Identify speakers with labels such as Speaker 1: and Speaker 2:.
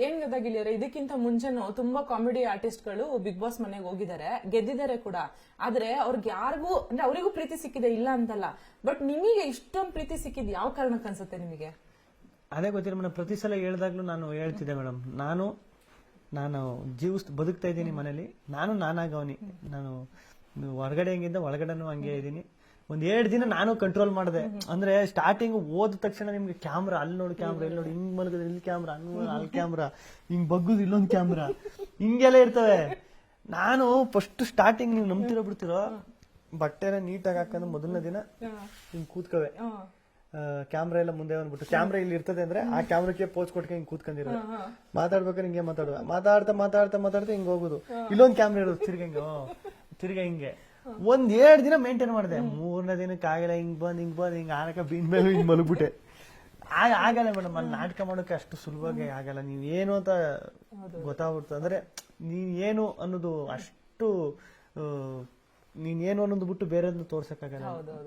Speaker 1: ಏನ್ ಗೊತ್ತಾ ಗೆಳೆಯರೆ, ಇದಕ್ಕಿಂತ ಮುಂಚೆನೂ ತುಂಬಾ ಕಾಮಿಡಿ ಆರ್ಟಿಸ್ಟ್ ಗಳು ಬಿಗ್ ಬಾಸ್ ಮನೆಗೆ ಹೋಗಿದ್ದಾರೆ, ಗೆದ್ದಿದ್ದಾರೆ ಕೂಡ. ಆದ್ರೆ ಅವ್ರಿಗೆ ಯಾರಿಗೂ ಅಂದ್ರೆ ಅವರಿಗೂ ಪ್ರೀತಿ ಸಿಕ್ಕಿದೆ, ಇಲ್ಲ ಅಂತಲ್ಲ. ಬಟ್ ನಿಮಗೆ ಇಷ್ಟೊಂದು ಪ್ರೀತಿ ಸಿಕ್ಕಿದ್ ಯಾವ ಕಾರಣಕ್ಕೆ ಅನ್ಸುತ್ತೆ ನಿಮಗೆ?
Speaker 2: ಅದೇ ಗೊತ್ತಿಲ್ಲ ಮೇಡಮ್. ಪ್ರತಿ ಸಲ ಹೇಳ್ದಾಗ್ಲೂ ನಾನು ಹೇಳ್ತಿದ್ದೆ ಮೇಡಮ್, ನಾನು ಬದುಕ್ತಾ ಇದ್ದೀನಿ ಮನೇಲಿ, ನಾನಾಗವನಿ. ನಾನು ಹೊರಗಡೆ ಹೆಂಗಿದ್ದ ಒಳಗಡೆನೂ ಹಂಗೆ ಇದ್ದೀನಿ. ಒಂದ್ 2 ದಿನ ನಾನು ಕಂಟ್ರೋಲ್ ಮಾಡಿದೆ. ಅಂದ್ರೆ ಸ್ಟಾರ್ಟಿಂಗ್ ಹೋದ ತಕ್ಷಣ ನಿಮ್ಗೆ ಕ್ಯಾಮ್ರಾ, ಅಲ್ಲಿ ನೋಡಿ ಕ್ಯಾಮ್ರಾ, ಇಲ್ಲಿ ನೋಡಿ, ಹಿಂಗ್ ಮಲಗಿದ್ರೆ ಇಲ್ಲಿ ಕ್ಯಾಮ್ರಾ, ಅಲ್ಲಿ ಕ್ಯಾಮ್ರಾ, ಹಿಂಗ್ ಬಗ್ಗುದು ಇಲ್ಲೊಂದ್ ಕ್ಯಾಮ್ರಾ, ಹಿಂಗೆಲ್ಲ ಇರ್ತವೆ. ನಾನು ಫಸ್ಟ್ ಸ್ಟಾರ್ಟಿಂಗ್, ನೀವು ನಂಬ್ತಿರೋ ಬಿಡ್ತಿರೋ, ಬಟ್ಟೆನ ನೀಟಾಗಿ ಹಾಕೊಂಡು ಮೊದಲನೇ ದಿನ ಹಿಂಗ್ ಕೂತ್ಕವೆ, ಕ್ಯಾಮ್ರಾ ಎಲ್ಲ ಮುಂದೆ ಬಂದ್ಬಿಟ್ಟು, ಕ್ಯಾಮ್ರಾ ಇಲ್ಲಿ ಇರ್ತದೆ ಅಂದ್ರೆ ಆ ಕ್ಯಾಮ್ರಾಕ್ಕೆ ಪೋಸ್ ಕೊಟ್ಕೆ ಹಿಂಗ್ ಕೂತ್ಕೊಂಡಿರೋದು, ಮಾತಾಡ್ಬೇಕಾದ್ರೆ ಹಿಂಗೆ ಮಾತಾಡ್ತಾ ಹಿಂಗ್ ಹೋಗುದು, ಇಲ್ಲೊಂದ್ ಕ್ಯಾಮ್ರಾ ಇರೋದು, ತಿರ್ಗ ಹಿಂಗೆ ಒಂದ್ 2 ದಿನ ಮೇಂಟೈನ್ ಮಾಡಿದೆ. 3ನೇ ದಿನಕ್ಕೆ ಆಗಲ್ಲ, ಹಿಂಗ್ ಆನಕ ಬೀನ್ ಮೇಲೆ ಹಿಂಗ್ ಮಲಗ್ಬಿಟ್ಟೆ. ಆಗಲ್ಲ ಮೇಡಮ್, ಅಲ್ಲಿ ನಾಟಕ ಮಾಡೋಕೆ ಅಷ್ಟು ಸುಲಭವಾಗಿ ಆಗಲ್ಲ. ನೀವೇನು ಅಂತ ಗೊತ್ತಾಗ್ಬಿಡ್ತು ಅಂದ್ರೆ, ನೀವೇನು ಅನ್ನೋದು ಅಷ್ಟು, ನೀನೇನು ಅನ್ನೋದು ಬಿಟ್ಟು ಬೇರೆದನ್ನ ತೋರ್ಸಕ್ಕಾಗಲ್ಲ.